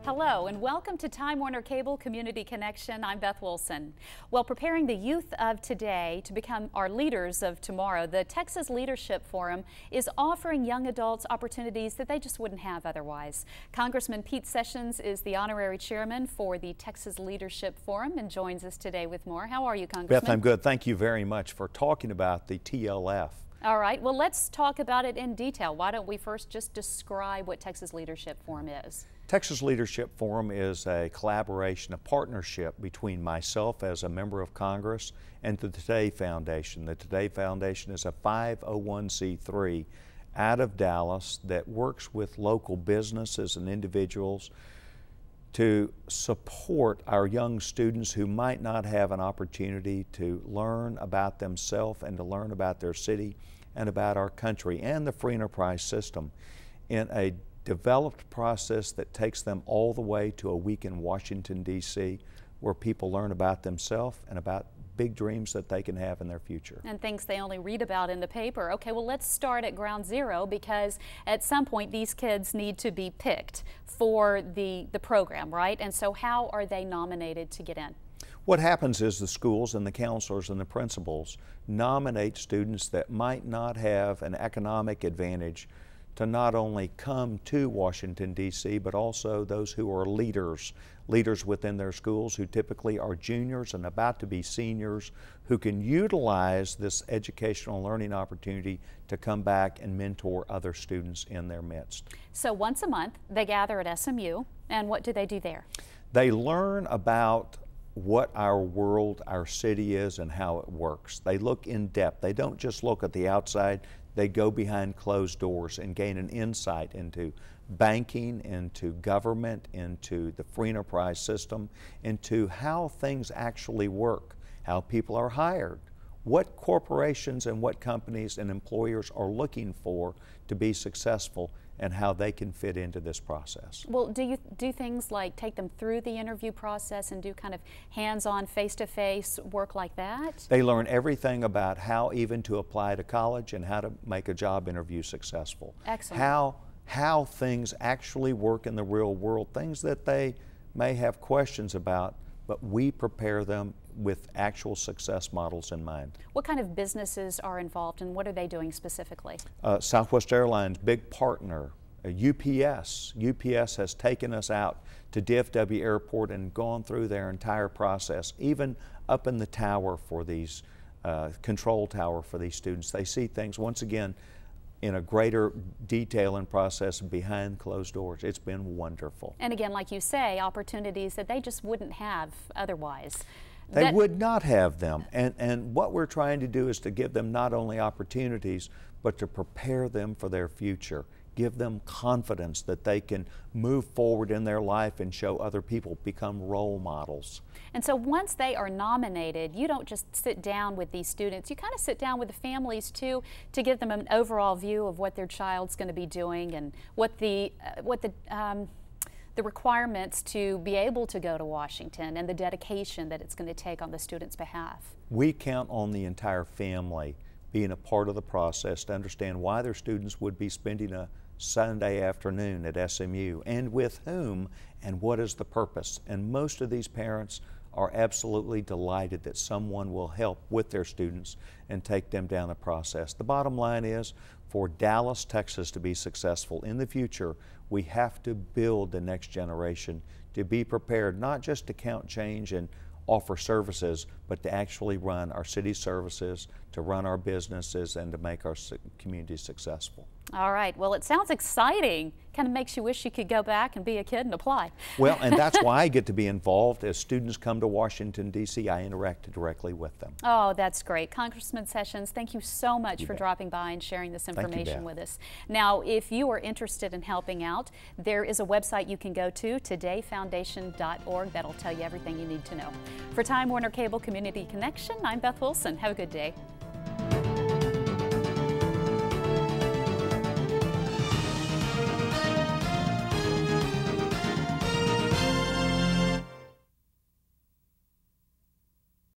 Hello and welcome to Time Warner Cable Community Connection. I'm Beth Wilson. Well, preparing the youth of today to become our leaders of tomorrow, the Texas Leadership Forum is offering young adults opportunities that they just wouldn't have otherwise. Congressman Pete Sessions is the honorary chairman for the Texas Leadership Forum and joins us today with more. How are you, Congressman? Beth, I'm good. Thank you very much for talking about the TLF. All right, well, let's talk about it in detail. Why don't we first just describe what Texas Leadership Forum is? Texas Leadership Forum is a collaboration, a partnership between myself as a member of Congress and the Today Foundation. The Today Foundation is a 501c3 out of Dallas that works with local businesses and individuals to support our young students who might not have an opportunity to learn about themselves and to learn about their city and about our country and the free enterprise system in a developed process that takes them all the way to a week in Washington, D.C., where people learn about themselves and about big dreams that they can have in their future. And things they only read about in the paper. Okay, well, let's start at ground zero, because at some point these kids need to be picked for the program, right? And so how are they nominated to get in? What happens is the schools and the counselors and the principals nominate students that might not have an economic advantage to not only come to Washington, D.C., but also those who are leaders within their schools who typically are juniors and about to be seniors who can utilize this educational learning opportunity to come back and mentor other students in their midst. So once a month, they gather at SMU, and what do they do there? They learn about what our world, our city is, and how it works. They look in depth. They don't just look at the outside. They go behind closed doors and gain an insight into banking, into government, into the free enterprise system, into how things actually work, how people are hired, what corporations and what companies and employers are looking for to be successful, and how they can fit into this process. Well, do you do things like take them through the interview process and do kind of hands-on, face-to-face work like that? They learn everything about how even to apply to college and how to make a job interview successful. Excellent. How things actually work in the real world, things that they may have questions about, but we prepare them with actual success models in mind. What kind of businesses are involved and what are they doing specifically? Southwest Airlines, big partner. UPS has taken us out to DFW Airport and gone through their entire process, even up in the tower for these, control tower for these students. They see things, once again, in a greater detail and process behind closed doors. It's been wonderful. And again, like you say, opportunities that they just wouldn't have otherwise. They would not have them. And what we're trying to do is to give them not only opportunities, but to prepare them for their future. Give them confidence that they can move forward in their life and show other people, become role models. And so once they are nominated, you don't just sit down with these students, you kind of sit down with the families too to give them an overall view of what their child's going to be doing and what the requirements to be able to go to Washington and the dedication that it's going to take on the student's behalf. We count on the entire family being a part of the process to understand why their students would be spending a Sunday afternoon at SMU and with whom and what is the purpose. And most of these parents are absolutely delighted that someone will help with their students and take them down the process. The bottom line is, for Dallas, Texas to be successful in the future, we have to build the next generation to be prepared not just to count change and offer services, but to actually run our city services, to run our businesses, and to make our community successful. All right, well, it sounds exciting. Kind of makes you wish you could go back and be a kid and apply. Well, and that's why I get to be involved. As students come to Washington, D.C., I interact directly with them. Oh, that's great. Congressman Sessions, thank you so much for dropping by and sharing this information with us. Now, if you are interested in helping out, there is a website you can go to, todayfoundation.org. That'll tell you everything you need to know. For Time Warner Cable Community Connection, I'm Beth Wilson. Have a good day.